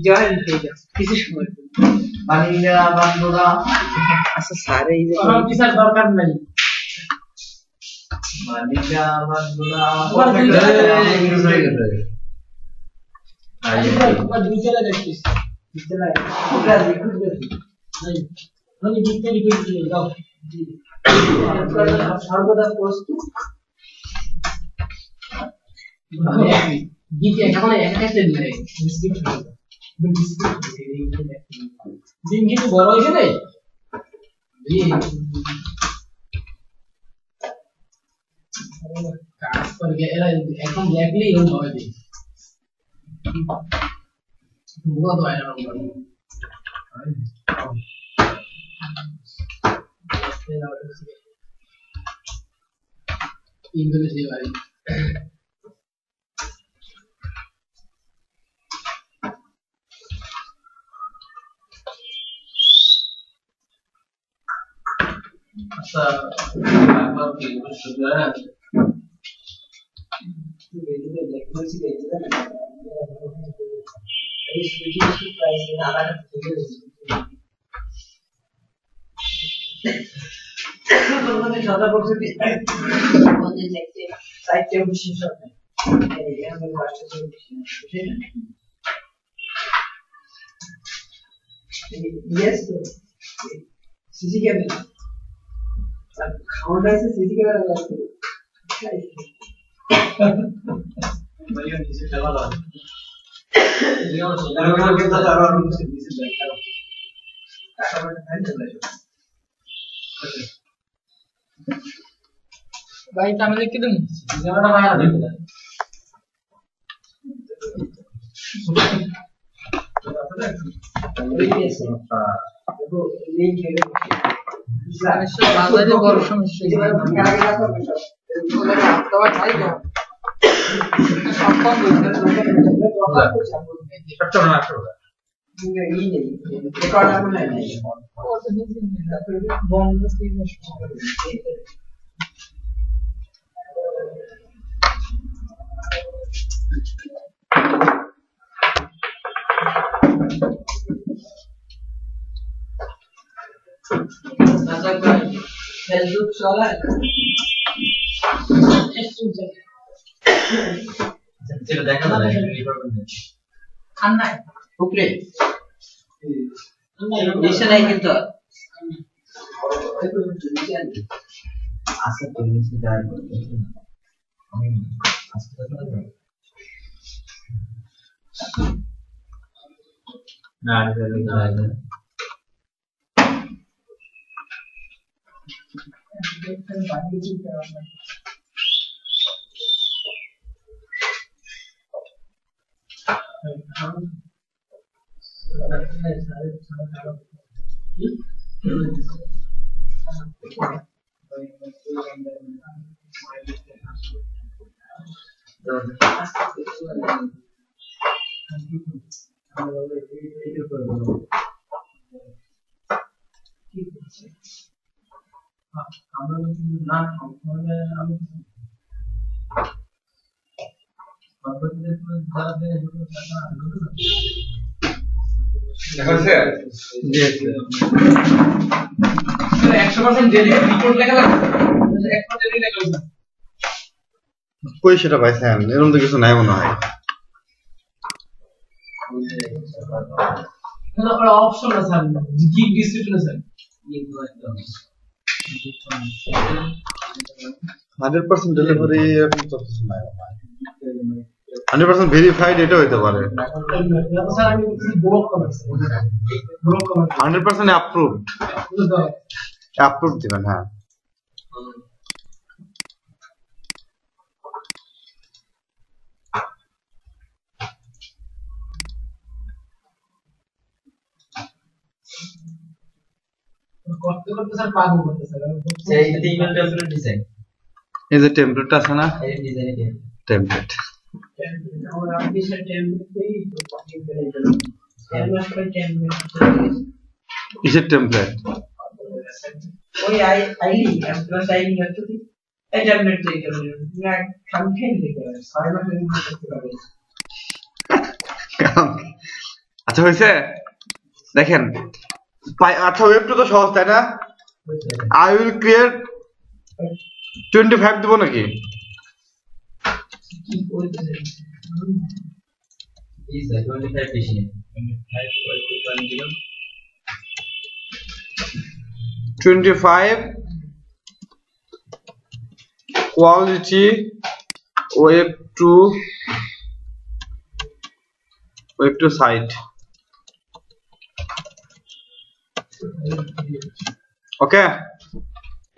জয়েন হয়ে যাব কিছু সময়। বানিয়া বান্দরা আচ্ছা স্যার এই যে টিচার দরকার নাই, বানিয়া বান্দরা দুই চলে যাচ্ছিস চলে ওটা লিখুন নাই মানে দিতে লিখে দাও সর্বদা প্রস্তুত দিতে এখন একটা স্টেপ নেই দিন কিন্তু বড় হয়েছে না কাজ করে এরা এখন লাগলে এরকম হবে দিন বুঝা তো আয়না ইন্দোনেশিয়া বাড়ি अच्छा बात की सुधा सीसी कैमरा खाना से सीसी कैमरा लगा के भैया नीचे चला ला ये और अरे वो के साथ आराम से नीचे बैठा भाई टाइम देख के तुम कैमरा बाहर देख देखो लिंक है বাজারে বড় সমস্যা फेसबुक चला है चलो देखा ना खाना है ऊपरे नीचे नहीं किंतु आशा तो नीचे जा रहा है ना ना কই সেটা পাইছেন? এরকম তো কিছু নাই মনে হয়। না ওরা অপশন আছে গিগ ডিস্ট্রিবিউশন আছে 100% ডেলিভারি এরকম তো কিছু নাই 100% ভেরিফাইড এটা হইতে পারে স্যার আমি ব্লক কমাইছি 100% অ্যাপ্রুভড দিবেন হ্যাঁ করতে করতে স্যার পাগল করতে স্যার সেই ইমেল টেমপ্লেট ডিজাইন এই যে টেমপ্লেট আছে না এই ডিজাইন টেমপ্লেট আমরা আমি স্যার টেমপ্লেটই তো পাঠিয়ে ফেলে দিলাম এমএস করে টেমপ্লেট কিসের টেমপ্লেট ওই আইডি এমপ্লস আইডি হচ্ছে কি এই টেমপ্লেট তৈরি করবে না কন্টেন্ট তৈরি করবে 6 মাসের মধ্যে করতে পারবে আচ্ছা হয়েছে দেখেন আচ্ছা ওয়েব টু তো সহজ তাই না আই উইল ক্রিয়েট 25 দিব নাকি কি করতে এই স্যার 25 বেশি 25 quality web to site ওকে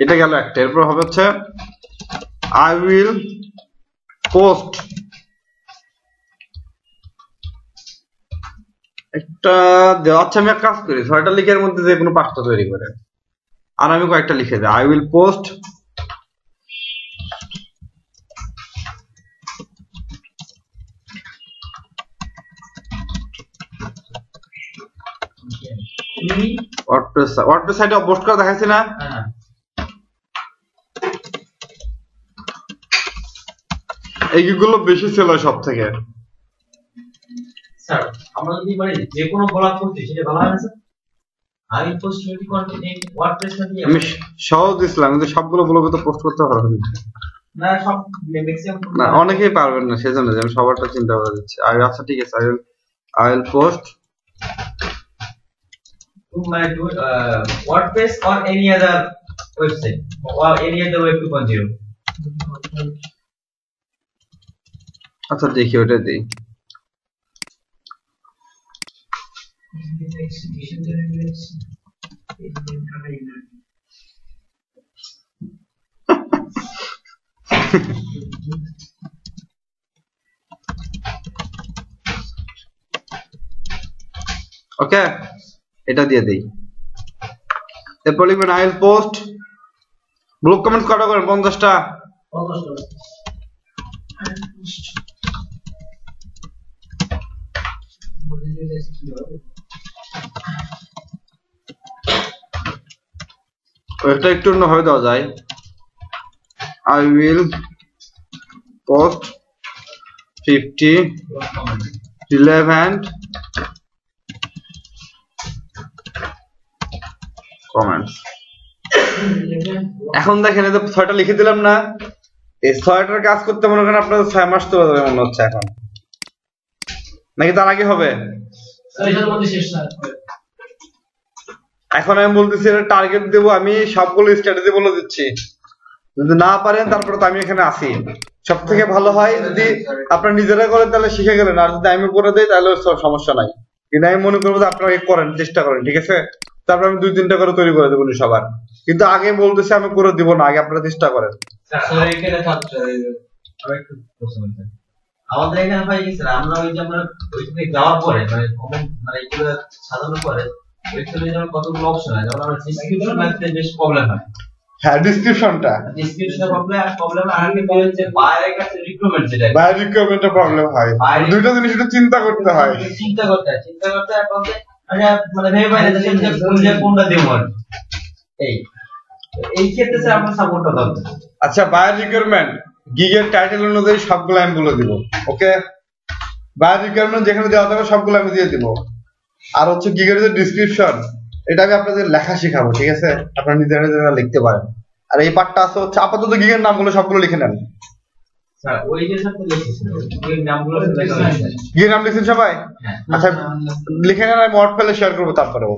এটা গেল একটা এরপর হবে হচ্ছে I will post একটা আচ্ছা আমি এক কাজ করি 6টা লিখের মধ্যে যে কোনো 5টা তৈরি করে আর আমি কয়েকটা লিখে দিই I will post WordPress সাইটে পোস্ট করা দেখাইছি না হ্যাঁ এইগুলো বেশি সেল হয় সব থেকে স্যার আমরা যদি মানে যে কোনো ব্লগ করতে সেটা ভালো হয় না স্যার আমি পোস্ট যদি কন্টেন্ট ওয়ার্ডপ্রেস না দিয়ে আমি সহজ দিছিলাম কিন্তু সবগুলো ব্লগে তো পোস্ট করতে পারবেন না সব ম্যাক্সিমাম না অনেকেই পারবেন না সেজন্য যে আমি সবারটা চিন্তা করে দিচ্ছি আচ্ছা ঠিক আছে I will post to my WordPress or any other website or any other web 2.0 আচ্ছা দেখি ওটা দেই ওকে এটা দিয়ে দেই এরপর লিখবেন I will post blog comments কটা করেন 50টা এটা একটু অন্যভাবে দেওয়া যায় I will post 50 relevant comments এখন দেখেন এই যে 6টা লিখে দিলাম না এই 6টার কাজ করতে মনে করেন আপনাদের 6 মাস চলে যাবে মনে হচ্ছে এখন নাকি তার আগে হবে এটার মধ্যে শেষ না এখন আমি বলতেছি এটা টার্গেট দেব আমি সবগুলো স্ট্র্যাটেজি বলে দিচ্ছি যদি না পারেন তারপরে তো আমি এখানে আসি সবথেকে ভালো হয় যদি আপনারা নিজেরা করেন তাহলে শিখে গেলেন আর যদি আমি করে দেই তাহলে সমস্যা নাই কিন্তু আমি মনে করবো যে আপনারা করেন চেষ্টা করেন ঠিক আছে তারপর আমি 2-3টা করে তৈরি করে দেবো সবার কিন্তু আগে বলতেছি আমি করে দিব না আগে আপনারা চেষ্টা করেন স্যার এখানে ছাত্র আর একটু প্রশ্ন করতে আমাদের এখানে ভাই কি স্যার আমরা ওই যে আমরা ওইখানে যাওয়ার পরে মানে কমেন্ট মানে এগুলো সাজানোর পরে ওইখানে যেমন কতগুলো অপশন আছে যেমন আমরা ডেসক্রিপশন লিখতে বেশ প্রবলেম হয় হ্যাঁ ডেসক্রিপশনটা প্রবলেম আর কি বলেন যে বাইরের কাছে রিকমেন্ড যেটা বাইরে রিকমেন্ডে প্রবলেম হয় দুইটা জিনিস একটু চিন্তা করতে হয় চিন্তা করতে এখন মানে ভেবে পাই না যে কোনটা দেব এই ক্ষেত্রে স্যার আমরা সাপোর্টটা দরকার আচ্ছা বায়ার রিকোয়ারমেন্ট গিগের টাইটেল অনুযায়ী সবগুলো আমি বলে দিব ওকে বায়ার রিকোয়ারমেন্ট যেখানে দেওয়া থাকবে সবগুলো আমি দিয়ে দিব আর হচ্ছে গিগের যে ডেসক্রিপশন এটা আমি আপনাদের লেখা শেখাবো ঠিক আছে আপনারা নিজেরা নিজেরা লিখতে পারেন আর এই পার্টটা আছে হচ্ছে আপাতত গিগের নামগুলো সবগুলো লিখে নেন স্যার ওই যে স্যার তো লিখেছেন ওই নামগুলো লেখা হয়েছে গিয়ে নাম লিখছেন সবাই? আচ্ছা লিখে নেন, আমি ওয়ার্ড পেলে শেয়ার করবো তারপরেও।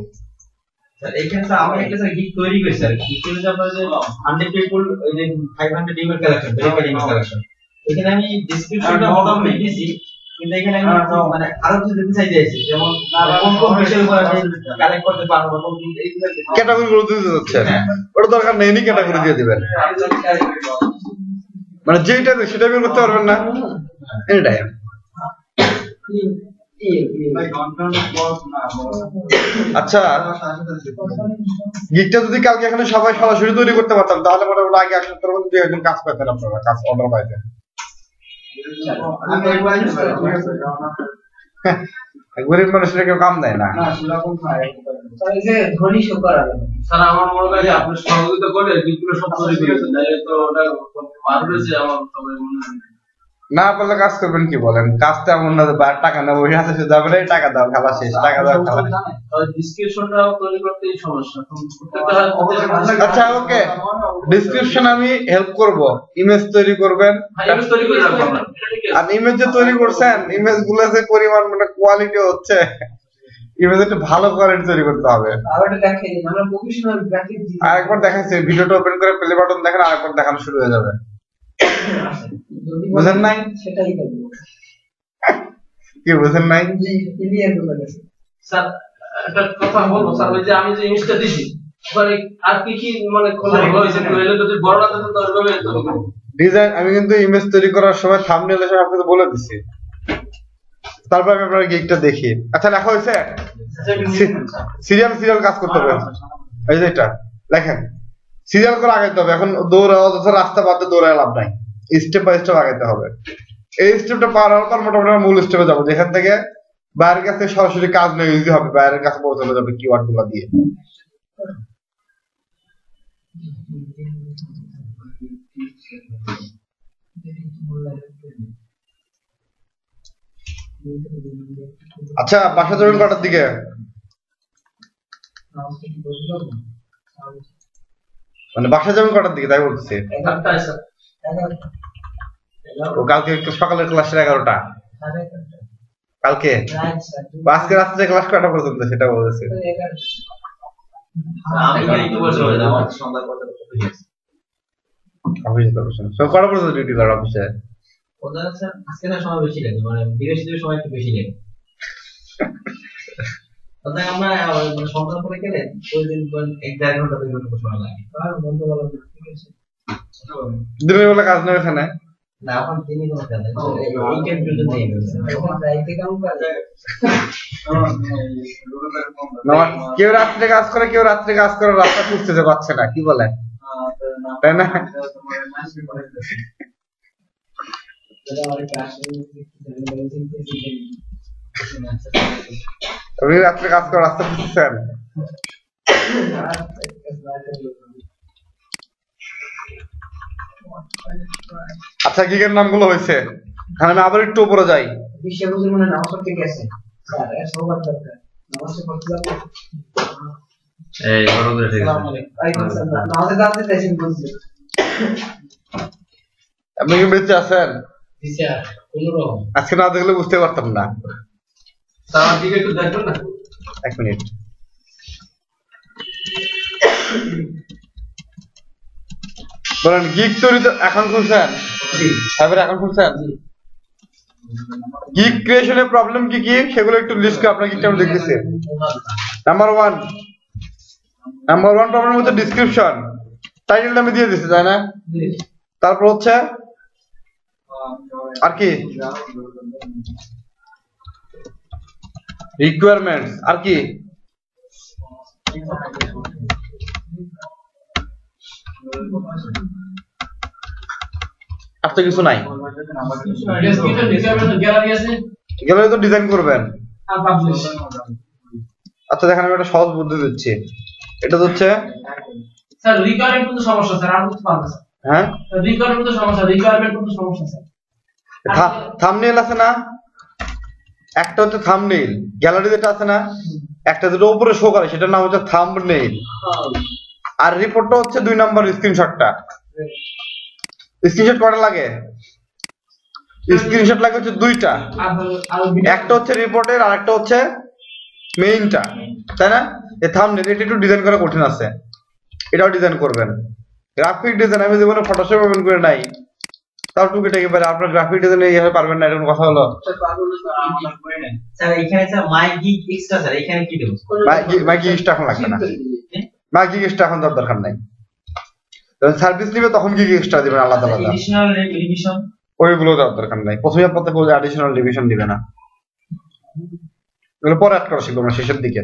স্যার এখানে স্যার আমি একটা স্যার গিগ তৈরি করেছি স্যার গিগ করে আপনারা যে 100 পিপল ওই যে 500 email collection verified email collection এখানে আমি ডেসক্রিপশনটা মোটামুটি দিয়েছি কিন্তু এখানে আমি মানে আরো কিছু দিতে চাইছি যেমন কোন কোন বিষয়ের উপর আমি কালেক্ট করতে পারবো কোন এইগুলো ক্যাটাগরি গুলো দিতে যাচ্ছে, ওটা দরকার নেই, ক্যাটাগরি দিয়ে দিবেন, মানে যেটা সেটা বের করতে পারবেন না এটাই। আচ্ছা গিকটা যদি কালকে এখানে সবাই সরাসরি তৈরি করতে পারতাম তাহলে মোটামুটি আগে 1 সপ্তাহের মধ্যে 2 একজন কাজ পাইতেন, আপনারা কাজ অর্ডার পাইতেন। গরিব মানুষের কেউ কাম দেয় না। ধনী শুকর স্যার আমার মনে হয় যে আপনি সহযোগিতা করে বিপুল সব তৈরি করেছেন, তাহলে তো ওটা ভালো হয়েছে আমার সবাই মনে হয়। না পারলে কাজ করবেন কি বলেন? কাজ তো এমন না যে টাকা নেবো, ওই হাতে শুধু যাবে টাকা দাও, খেলা শেষ, টাকা দাও খেলা। ডিসক্রিপশনটা তৈরি করতেই সমস্যা। আচ্ছা ওকে, ডেসক্রিপশন আমি হেল্প করব, ইমেজ তৈরি করবেন। ইমেজ তৈরি করে রাখবো আমরা, আর ইমেজ যে তৈরি করছেন, ইমেজ গুলো যে পরিমাণ মানে কোয়ালিটি হচ্ছে, ইমেজ একটু ভালো কোয়ালিটি তৈরি করতে হবে। আরেকটা দেখাই দিন, আমরা প্রফেশনাল গ্রাফিক ডিজাইন। আরেকবার দেখাচ্ছি, ভিডিওটা ওপেন করে প্লে বাটন দেখেন, আরেকবার দেখানো শুরু হয়ে যাবে। বুঝেন নাই? সেটাই করব। কি বুঝেন নাই? জি ক্লিয়ার করে গেছে। স্যার একটা কথা বলবো স্যার, ওই যে আমি যে ইমেজটা দিছি ওখানে আর কি কি মানে খোলা হয়েছে, তাহলে যদি বড় না থাকে তাহলে হবে তো ডিজাইন আমি কিন্তু ইমেজ তৈরি করার সময় থাম্বনেল এসে আপনাদের বলে দিছি, তারপর আমি আপনার গিগটা দেখি। আচ্ছা লেখা হয়েছে, সিরিয়াল কাজ করতে হবে। এই যে এটা লেখেন, সিরিয়াল করে আগাইতে হবে। এখন দৌড়াও যথা রাস্তা বাদে দৌড়ায় লাভ নাই, স্টেপ বাই স্টেপ আগাইতে হবে। এই স্টেপটা পার হওয়ার পর মোটামুটি আমরা মূল স্টেপে যাবো, যেখান থেকে বাইরের কাছে সরাসরি কাজ নেই, ইজি হবে, বাইরের কাছে পৌঁছানো যাবে কিওয়ার্ড গুলো দিয়ে। আচ্ছা বাসা যাবেন কটার দিকে? মানে বাসা যাবেন কটার দিকে তাই বলতেছি। ও কালকে সকালের ক্লাসের 11টা, কালকে আজকে রাত্রে ক্লাস কটা পর্যন্ত সেটা বলতেছি। আমি একটু বলছি আমার সন্ধ্যা কথা অফিসে তো কটা পর্যন্ত ডিউটি করার অফিসে? ওদের স্যার আজকে না সময় বেশি লাগে, মানে বিদেশিদের সময় একটু বেশি লাগে। তাই আমরা মানে সন্ধ্যা পরে গেলে ওই দিন 1-1.5 ঘন্টা 2 ঘন্টা সময় লাগে। দিনের বেলা কাজ নেই এখানে? না এখন দিনই কোনো কাজ নেই, এই টাইম পর্যন্ত নেই। কেউ রাত্রে কাজ করে, কেউ রাত্রে কাজ করে, রাস্তা খুঁজতে পারছে না, কি বলেন তাই না? আপনি রাত্রে কাজ করে রাস্তা খুঁজতেছেন? আচ্ছা গিগের নামগুলো হয়েছে, আমি আবার একটু উপরে যাই। বিশ্ববুজুর মনে নামাজ পড়তে গেছে স্যার, এর সবার দরকার নামাজ পড়তে যাবো। এই বড় করে ঠিক আছে। ওয়ালাইকুম আসসালাম। নামাজে যাতে চাইছেন বুঝছি। আপনি কি বেঁচে আছেন? জি স্যার, কোনরকম আজকে না দেখলে বুঝতে পারতাম না। স্যার আমার দিকে একটু দেখবেন না? 1 মিনিট। বলেন গিগ তৈরি তো এখন খুলছেন? জি এবারে এখন খুলছেন? গিগ ক্রিয়েশনের প্রবলেম কি কি সেগুলো একটু লিস্ট করে আপনাকে একটু দেখতেছি। নাম্বার 1 প্রবলেম হচ্ছে ডেসক্রিপশন, টাইটেলটা আমি দিয়ে দিছি তাই না? তারপর হচ্ছে আর কি রিকোয়ারমেন্টস, আর কি আর তো কিছু নাই। গ্যালারি আছে, গ্যালারি তো ডিজাইন করবেন। আর পাবলিশ। আচ্ছা দেখেন আমি একটা সহজ বুদ্ধি দিচ্ছি, এটা হচ্ছে স্যার রিকোয়ারমেন্ট কিন্তু সমস্যা স্যার, আর বুঝতে পারবেন স্যার। হ্যাঁ রিকোয়ারমেন্ট কিন্তু সমস্যা, রিকোয়ারমেন্ট কিন্তু সমস্যা স্যার। থাম্বনেল আছে না, একটা হচ্ছে থাম্বনেল, গ্যালারি যেটা আছে না, একটা যেটা উপরে শো করে সেটার নাম হচ্ছে থাম্বনেল, আর রিপোর্টটা হচ্ছে 2 নম্বর স্ক্রিনশটটা। স্ক্রিনশট কটা লাগে? স্ক্রিনশট লাগে হচ্ছে দুইটা, একটা হচ্ছে রিপোর্টের আর একটা হচ্ছে মেইনটা, তাই না? এই থাম্বনেল এটা একটু ডিজাইন করা কঠিন আছে, এটাও ডিজাইন করবেন। গ্রাফিক ডিজাইন আমি জীবনে ফটোশপ ওপেন করে নাই, তাও টুকিটাকি পারে। আপনার গ্রাফিক ডিজাইন এইভাবে পারবেন না, এরকম কথা হলো? স্যার এখানে sir my gig extra sir এখানে কি দেব? মাই গিগ এক্সট্রা এখন লাগবে না, মাই গিগ এক্সট্রা এখন তার দরকার নাই। যখন সার্ভিস নিবে তখন গিগ এক্সট্রা দিবেন আলাদা আলাদা, এডিশনাল রিভিশন ওইগুলো দেওয়ার দরকার নাই। প্রথমে আপনাদের কোনো অ্যাডিশনাল ডিভিশন দিবে না, এগুলো পরে অ্যাড করা শিখবো আমরা শেষের দিকে,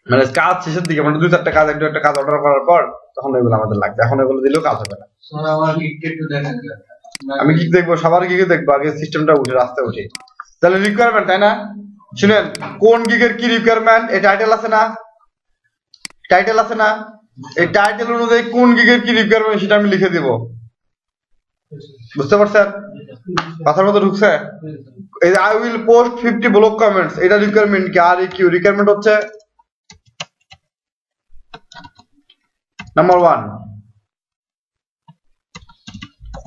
মানে কাজ শেষের দিকে, মানে 2-4টা কাজ একটা কাজ অর্ডার করার পর তখন এগুলো আমাদের লাগবে, এখন এগুলো দিলেও কাজ হবে না। স্যার আমার গিগটা একটু দেখেন। আমি কি দেখবো, সবার গিগে দেখবো, আগে সিস্টেমটা উঠে রাস্তায় উঠে। তাহলে রিকোয়ারমেন্ট, তাই না? শুনেন, কোন গিগের কি রিকোয়ারমেন্ট, এই টাইটেল আছে না, টাইটেল আছে না, এই টাইটেল অনুযায়ী কোন গিগের কি রিকোয়ারমেন্ট সেটা আমি লিখে দিব। বুঝতে পারছেন? কথার মতো ঢুকছে? এই I will post 50 blog comments, এটা রিকোয়ারমেন্ট কি? আর কিউ রিকোয়ারমেন্ট হচ্ছে নাম্বার 1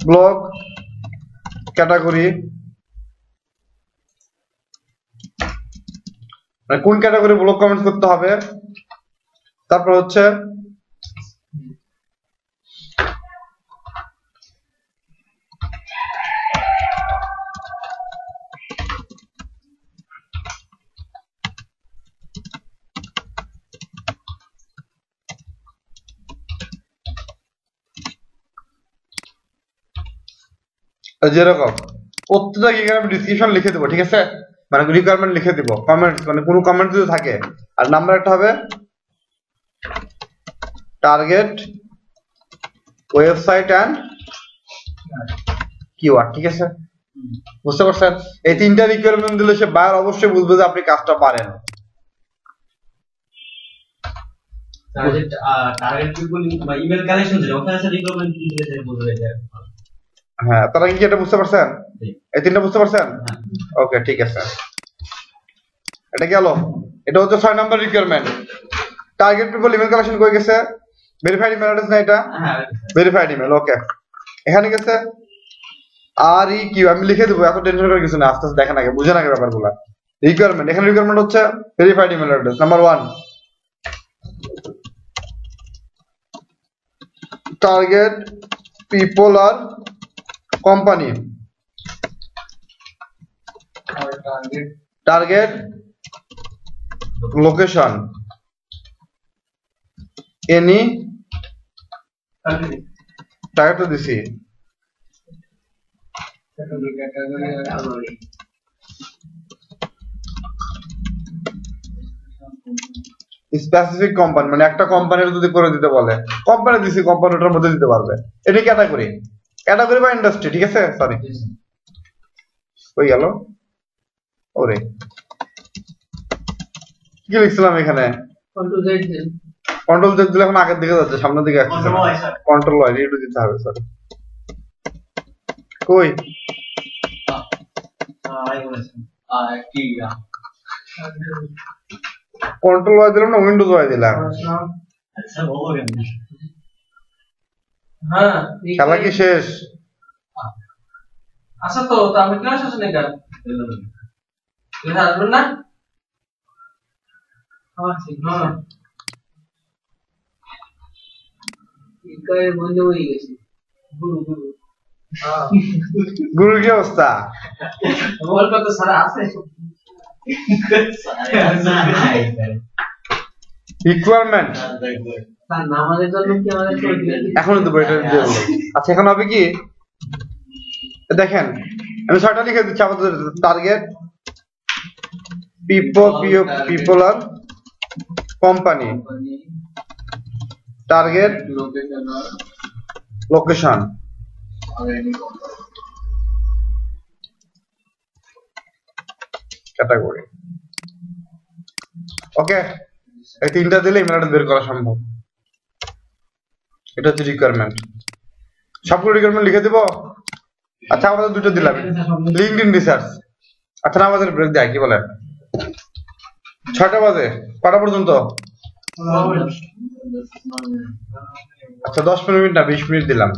ব্লগ ক্যাটাগরি, মানে কোন ক্যাটাগরি ব্লগ কমেন্টস করতে হবে। তারপর হচ্ছে যেরকম প্রত্যেকটা গিগে আমি ডিসক্রিপশন লিখে দেবো, ঠিক আছে? মানে রিকোয়ারমেন্ট লিখে দিব, কমেন্টস মানে কোনো কমেন্ট যদি থাকে, আর নাম্বার একটা হবে টার্গেট ওয়েবসাইট এন্ড কিওয়ার্ড, ঠিক আছে? বুঝতে পারছেন? এই তিনটা রিকোয়ারমেন্ট দিলে সে বায়ার অবশ্যই বুঝবে যে আপনি কাজটা পারেন। টার্গেট পিপল বা ইমেল কালেকশন যেটা ওখানে স্যার রিকোয়ারমেন্ট কি দিলে স্যার বলবে এটা? হ্যাঁ, তারা কি এটা বুঝতে পারছেন? এই তিনটা বুঝতে পারছেন? হ্যাঁ। ওকে, ঠিক আছে। এটা গেল, এটা হচ্ছে 6 number requirement. Target people email collection কই গেছে? ভেরিফাইড ইমেল অ্যাড্রেস না এটা? হ্যাঁ ভেরিফাইড ইমেল, ওকে। এখানে গেছে আর ই কিউ, আমি লিখে দেবো, এত টেনশন করার কিছু না, আস্তে আস্তে দেখেন আগে, বুঝেন আগে ব্যাপারগুলো। রিকোয়ারমেন্ট, এখানে রিকোয়ারমেন্ট হচ্ছে verified email address number 1, target people আর company, target location, any target তো দিছি, স্পেসিফিক কোম্পানি, মানে একটা কোম্পানির যদি করে দিতে বলে, কোম্পানি দিছি, কোম্পানিটার মধ্যে দিতে পারবে। এটা ক্যাটাগরি, ক্যাটাগরি বা ইন্ডাস্ট্রি, ঠিক আছে? সরি, হয়ে গেল। ওরে কি লিখছিলাম এখানে? কন্ট্রোল জেড দেন। কন্ট্রোল জেড দিলে এখন আগের দিকে যাচ্ছে, সামনের দিকে আসছে না। কন্ট্রোল ওয়াই রিড দিতে হবে, সরি। কই আই বলেছেন কি কন্ট্রোল ওয়াই দিলাম না উইন্ডোজ ওয়াই দিলাম? আচ্ছা বলো কেন? হ্যাঁ, খেলা কি শেষ? আচ্ছা তো আমি ক্লাস আসেন না কেন? আসবেন না? হ্যাঁ, ইকায়ের বন্ধ হয়ে গেছে। গুরু গুরু গুরুর কি অবস্থা? অল্প তো সারা আছে। রিকোয়ারমেন্ট তার নামাজের জন্য কি আমাদের এখনো দেবো, এটা দিয়ে দেবো। আচ্ছা, এখন হবে কি দেখেন, আমি 6টা লিখে দিচ্ছি আমাদের। টার্গেট পিপল আর কোম্পানি, টার্গেট লোকেশন, ক্যাটাগরি। ওকে, এই তিনটা দিলে ইমেল অ্যাড্রেস বের করা সম্ভব। এটা হচ্ছে রিকোয়ারমেন্ট। সবগুলো রিকোয়ারমেন্ট লিখে দিব। আচ্ছা, আমাদের দুটো দিলাম, লিঙ্কডইন রিসার্চ। আচ্ছা, আমাদের ব্রেক দেয়, কি বলেন? 6টা বাজে, কটা পর্যন্ত? আচ্ছা, 10-15 মিনিট না, 20 মিনিট দিলাম।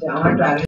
আমার তো আগে